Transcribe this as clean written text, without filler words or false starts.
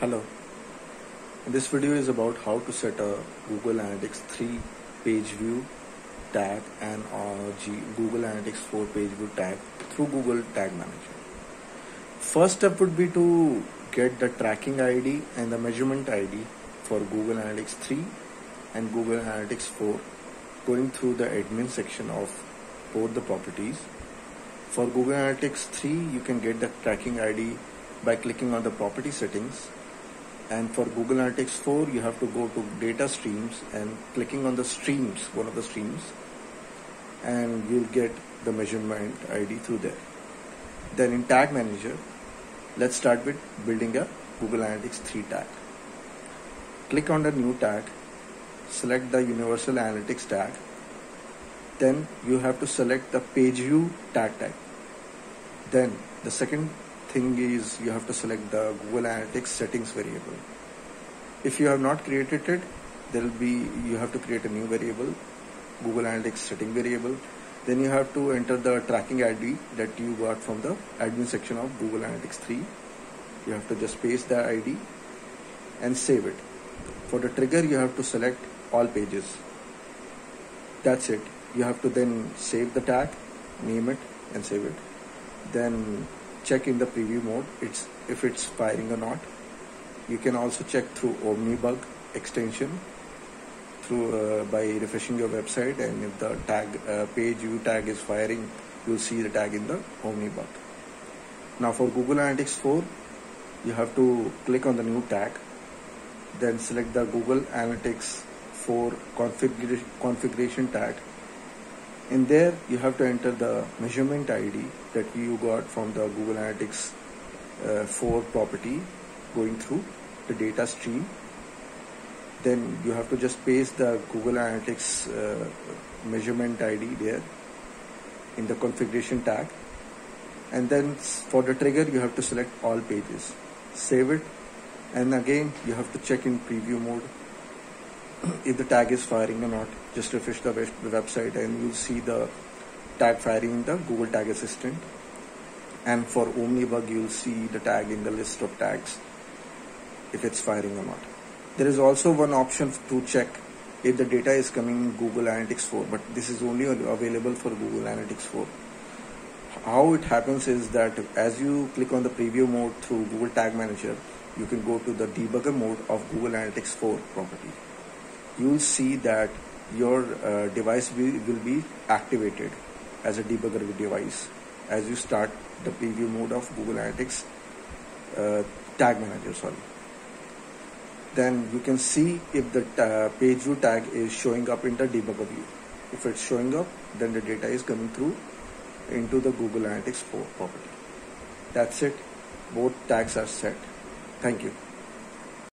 Hello, this video is about how to set a Google Analytics 3 page view tag and Google Analytics 4 page view tag through Google Tag Manager. First step would be to get the tracking ID and the measurement ID for Google Analytics 3 and Google Analytics 4 going through the admin section of both the properties. For Google Analytics 3, you can get the tracking ID by clicking on the property settings. And for Google Analytics 4, you have to go to data streams and clicking on the streams, one of the streams, and you'll get the measurement ID through there. Then in Tag Manager, let's start with building a Google Analytics 3 tag. Click on the new tag, select the Universal Analytics tag. Then you have to select the page view tag type. Then the second thing is you have to select the Google Analytics settings variable. If you have not created it, you have to create a new variable, Google Analytics setting variable. Then you have to enter the tracking ID that you got from the admin section of Google Analytics 3. You have to just paste the ID and save it. For the trigger, you have to select all pages. That's it. You have to then save the tag, name it and save it. Then check in the preview mode if it's firing or not. You can also check through Omnibug extension by refreshing your website, and if the page view tag is firing, you'll see the tag in the Omnibug. Now for Google Analytics 4, you have to click on the new tag, then select the Google Analytics 4 configuration tag. In there, you have to enter the measurement ID that you got from the Google Analytics 4 property going through the data stream. Then you have to just paste the Google Analytics measurement ID there in the configuration tag. And then for the trigger, you have to select all pages. Save it. And again, you have to check in preview mode if the tag is firing or not. Just refresh the website and you'll see the tag firing in the Google Tag Assistant. And for Omnibug, you'll see the tag in the list of tags if it's firing or not. There is also one option to check if the data is coming in Google Analytics 4, but this is only available for Google Analytics 4. How it happens is that as you click on the preview mode through Google Tag Manager, you can go to the debugger mode of Google Analytics 4 property. You will see that your device will be activated as a debugger device as you start the preview mode of Google Analytics Tag Manager. Then you can see if the page view tag is showing up in the debugger view. If it's showing up, then the data is coming through into the Google Analytics 4 property. That's it. Both tags are set. Thank you.